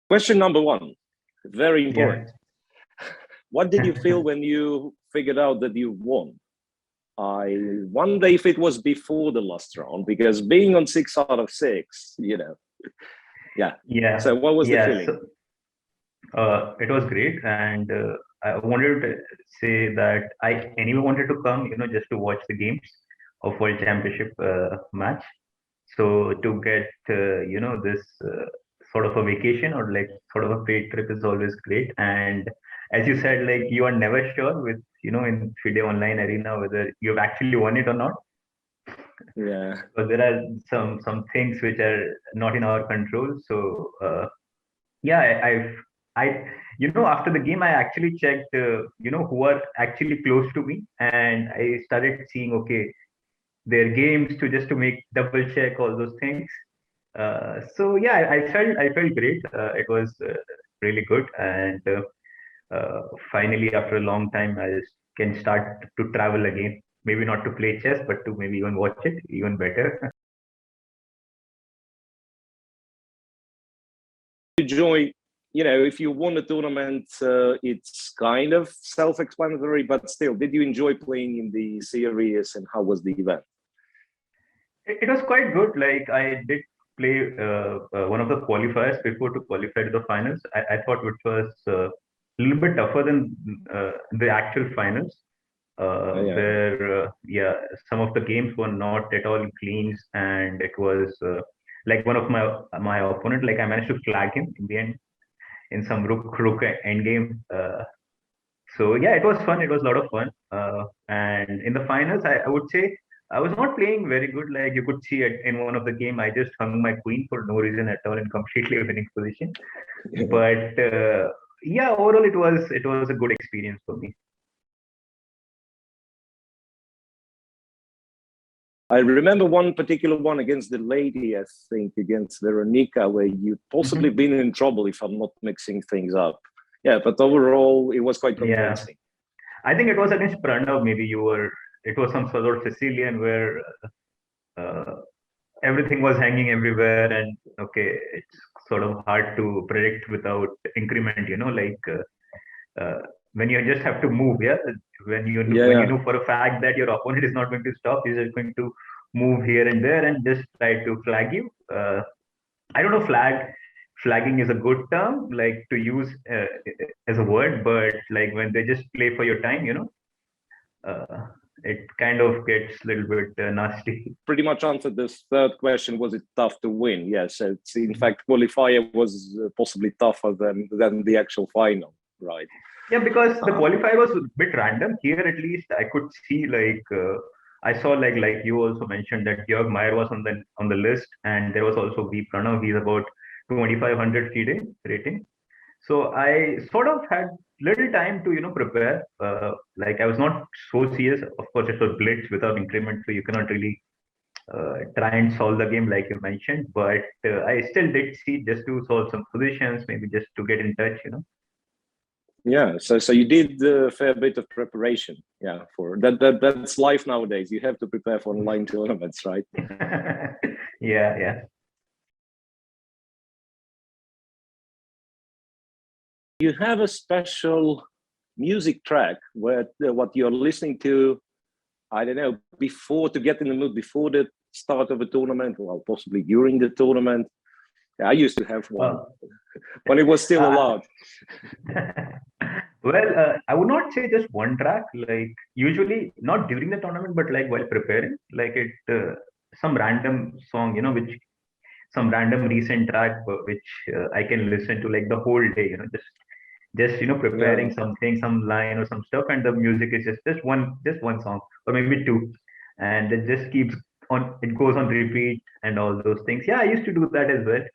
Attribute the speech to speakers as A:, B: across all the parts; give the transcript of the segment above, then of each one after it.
A: Question number one, very important.
B: Yeah.
A: What did you feel when you figured out that you won? I wonder if it was before the last round, because being on 6 out of 6, yeah.
B: Yeah.
A: So what was the
B: Yeah.
A: feeling?
B: So it was great, and I wanted to say that I anyway wanted to come, just to watch the games of World Championship match. So to get this sort of a vacation or like sort of a paid trip is always great. And as you said, like you are never sure with in FIDE Online Arena whether you've actually won it or not.
A: Yeah.
B: But there are some things which are not in our control. So yeah, after the game I actually checked who are actually close to me, and I started seeing their games to just to make double check all those things. So yeah, I felt great. It was really good, and finally after a long time I can start to travel again. Maybe not to play chess, but to maybe even watch it even better.
A: Enjoy, if you won the tournament, it's kind of self-explanatory, but still, did you enjoy playing in the series, and how was the event?
B: It was quite good. Like I did play one of the qualifiers before to qualify to the finals. I thought it was a little bit tougher than the actual finals,
A: Yeah.
B: where yeah, some of the games were not at all clean, and it was like one of my opponent. Like I managed to flag him in the end in some rook end game. So yeah, it was fun. It was a lot of fun. And in the finals, I would say I was not playing very good. Like you could see it in one of the game, I just hung my queen for no reason at all in completely winning position. But yeah, overall it was a good experience for me.
A: I remember one particular one against the lady, I think, against Veronica, where you possibly been in trouble if I'm not mixing things up. Yeah, but overall, it was quite
B: Yeah,
A: convincing.
B: I think it was against Pranav. Maybe you were. It was some sort of Sicilian where uh, everything was hanging everywhere, and it's sort of hard to predict without increment. When you just have to move, yeah. When you
A: Yeah,
B: know for a fact that your opponent is not going to stop, he's just going to move here and there and just try to flag you. I don't know, flagging is a good term like to use as a word, but like when they just play for your time, uh, it kind of gets a little bit nasty.
A: pretty much answered this third question. Was it tough to win? Yes, it's in fact qualifier was possibly tougher than the actual final, right?
B: Yeah, because the
A: Um,
B: qualifier was a bit random. Here, at least, I could see I saw like you also mentioned that Georg Meyer was on the list, and there was also V Pranav. He's about 2500 FIDE rating. So I sort of had little time to prepare. Like I was not so serious. Of course, it was blitz without increment, so you cannot really try and solve the game like you mentioned. But I still did see just to solve some positions, maybe just to get in touch.
A: yeah, so you did a fair bit of preparation. Yeah, for that's life nowadays. You have to prepare for online tournaments, right?
B: Yeah, yeah.
A: You have a special music track where what you're listening to, I don't know, before to get in the mood before the start of a tournament, well, possibly during the tournament. Yeah, I used to have one
B: Uh,
A: when it was still
B: uh,
A: allowed.
B: well, I would not say just one track. Like usually, not during the tournament, but like while preparing, like some random song, which some random recent track which I can listen to like the whole day. Just
A: Yeah,
B: preparing something, some line or some stuff, and the music is just one song or maybe two, and it just keeps on. It goes on repeat and all those things. Yeah, I used to do that as well.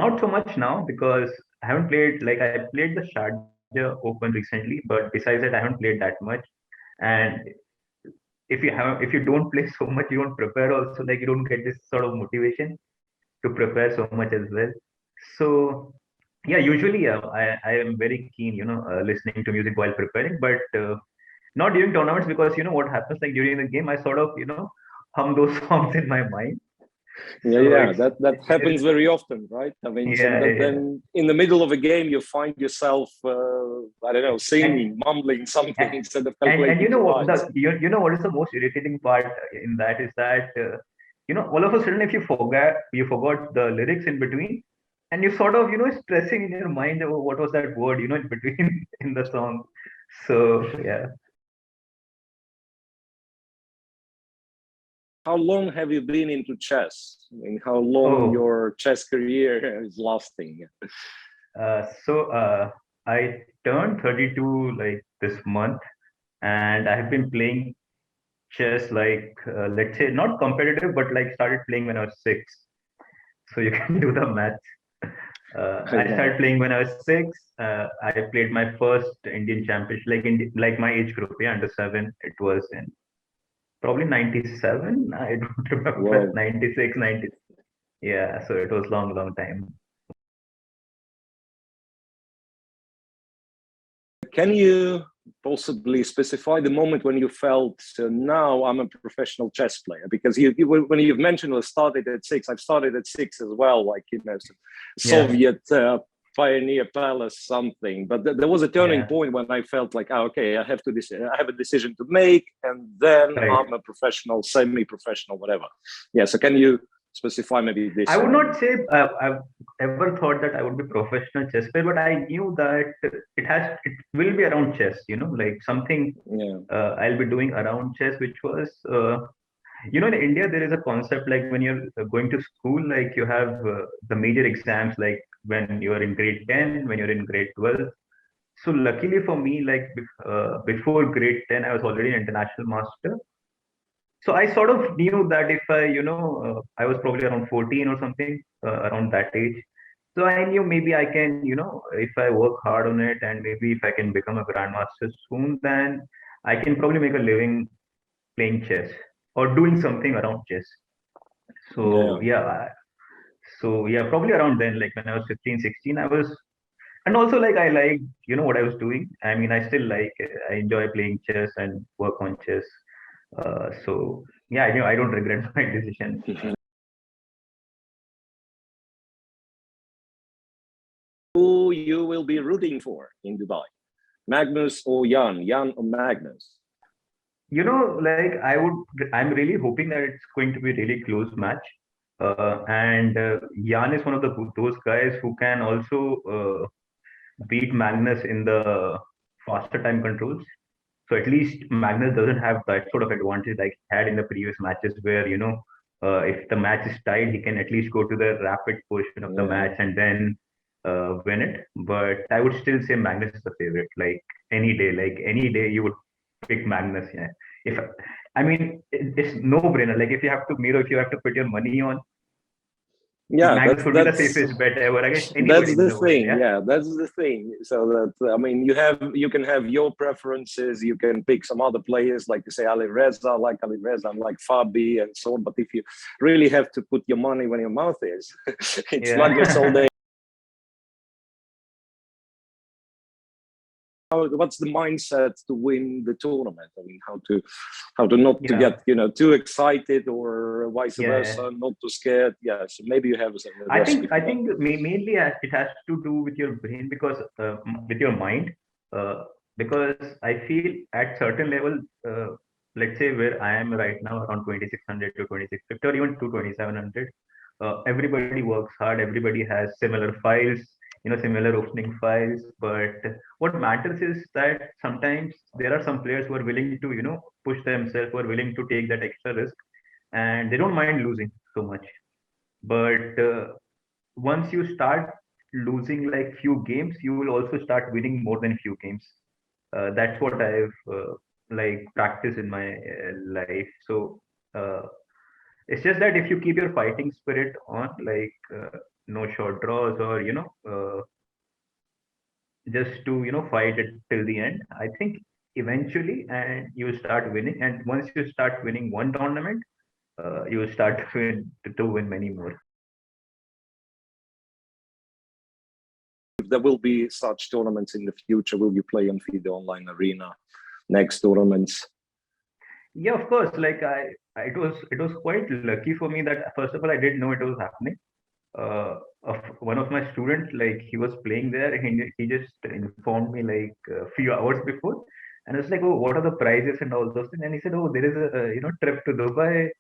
B: Not so much now because I haven't played. Like I played the Sharjah Open recently, but besides that, I haven't played that much. And if you don't play so much, you don't prepare also. Like you don't get this sort of motivation to prepare so much as well. So yeah, usually I am very keen, listening to music while preparing, but not during tournaments because what happens like during the game, I sort of hum those songs in my mind.
A: Yeah, that happens very often, right? I mean, so then in the middle of a game, you find yourself, I don't know, singing, mumbling something instead of calculating.
B: And you know what you know what is the most irritating part in that is that all of a sudden if you forgot the lyrics in between, and you sort of stressing in your mind about what was that word in between in the song. So yeah.
A: How long have you been into chess? I mean, how long your chess career is lasting?
B: I turned 32 like this month, and I have been playing chess like let's say not competitive, but like started playing when I was 6. So you can do the math. I started playing when I was 6. I played my first Indian championship, like my age group, under 7. It was in probably 97. I don't remember.
A: Wow.
B: 96, 90. Yeah, so it was long time.
A: Can you possibly specify the moment when you felt, so now I'm a professional chess player? Because when you've mentioned I started at 6, I've started at 6 as well, like Soviet Pioneer Palace something. But there was a turning point when I felt like, okay, I have a decision to make, and then I'm a professional, semi-professional, whatever. Yeah. So can you specify maybe this?
B: I would not say I've ever thought that I would be professional chess player, but I knew that it will be around chess, like something I'll be doing around chess, which was in India there is a concept like when you're going to school, like you have the major exams, like when you're in grade 10, when you're in grade 12. So luckily for me, like before grade 10, I was already an international master. So I sort of knew that if I was probably around 14 or something, around that age. So I knew maybe I can, if I work hard on it, and maybe if I can become a grandmaster soon, then I can probably make a living playing chess or doing something around chess. So probably around then, like when I was 15, 16, and also like I liked, what I was doing. I mean, I still I enjoy playing chess and work on chess. So yeah, I don't regret my decision.
A: Who you will be rooting for in Dubai? Magnus or Jan or Magnus?
B: I'm really hoping that it's going to be a really close match. And Jan is one of those guys who can also beat Magnus in the faster time controls. So at least Magnus doesn't have that sort of advantage like he had in the previous matches, where if the match is tied, he can at least go to the rapid portion of the match and then win it. But I would still say Magnus is the favorite. Like any day, you would pick Magnus. Yeah. If I mean, it's no brainer. Like if you have to put your money on, Magnus would be the safest bet ever against anybody.
A: That's the thing. That's the thing. So that, I mean, you can have your preferences. You can pick some other players, like you say Ali Reza, like Fabi, and so on. But if you really have to put your money where your mouth is, it's Magnus all day. What's the mindset to win the tournament? I mean, how to not to get too excited or vice versa, not too scared. Yeah, so maybe you have some.
B: I think mainly it has to do with your brain, because with your mind, because I feel at certain level, let's say where I am right now, around 2600 to 2650 or even to 2700. Everybody works hard. Everybody has similar files, similar opening files. But what matters is that sometimes there are some players who are willing to, push themselves, who are willing to take that extra risk, and they don't mind losing so much. But once you start losing like few games, you will also start winning more than few games. That's what I've like practiced in my life. So it's just that if you keep your fighting spirit on, like no short draws, or just to fight it till the end, I think eventually and you start winning. And once you start winning one tournament, you will start to win many more.
A: If there will be such tournaments in the future, will you play on FIDE Online Arena next tournaments?
B: Yeah, of course. Like it was quite lucky for me that first of all I didn't know it was happening. Uh, one of my students, like he was playing there, he just informed me like a few hours before, and I was like, oh, what are the prizes and all those things? And he said, oh, there is a trip to Dubai,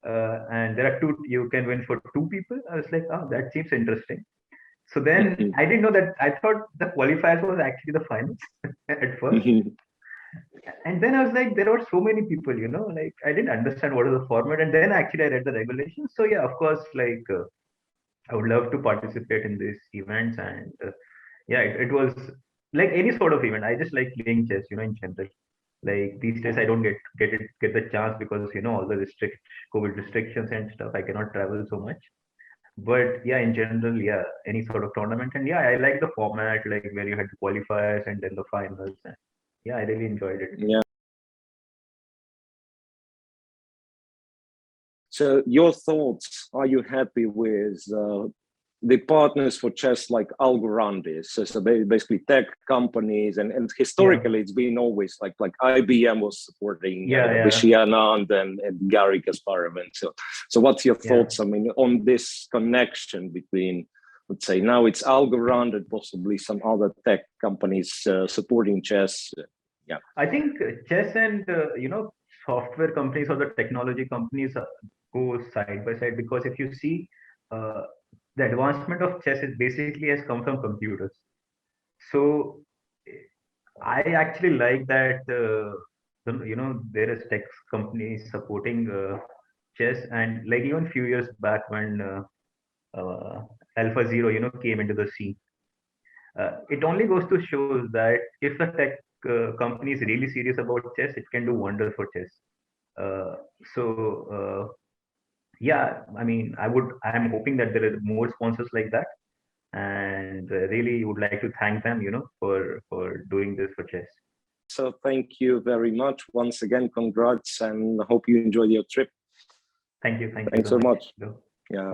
B: and there are two you can win for two people. I was like, oh, that seems interesting. So then
A: Mhm.
B: I didn't know that. I thought the qualifiers was actually the finals at first.
A: Mhm.
B: And then I was like, there were so many people, like I didn't understand what is the format. And then actually I read the regulations. So yeah, of course, like I would love to participate in these events. And yeah, it was like any sort of event. I just like playing chess, in general. Like these days, I don't get the chance because all the COVID restrictions and stuff. I cannot travel so much. But yeah, in general, yeah, any sort of tournament. And yeah, I like the format, like where you had the qualifiers and then the finals. And yeah, I really enjoyed it.
A: Yeah. So your thoughts, are you happy with the partners for chess like Algorand is? So basically tech companies, and
B: Yeah,
A: historically it's been always like IBM was supporting, I don't
B: yeah,
A: know,
B: yeah,
A: Vishy Anand and Gary Kasparov. And so what's your
B: yeah.
A: thoughts, I mean, on this connection between, let's say now it's Algorand and possibly some other tech companies supporting chess? Yeah.
B: I think chess and software companies or the technology companies go side by side, because if you see, uh, the advancement of chess is basically has come from computers. So I actually like that there is tech companies supporting chess. And like even few years back when uh, Alpha Zero came into the scene, it only goes to show that if the tech company is really serious about chess, it can do wonders for chess. Uh, so yeah, I mean, I'm hoping that there are more sponsors like that, and really would like to thank them, for doing this for chess.
A: So thank you very much once again. Congrats, and hope you enjoy your trip.
B: Thank you
A: Thanks
B: so
A: so
B: much.
A: much. Yeah.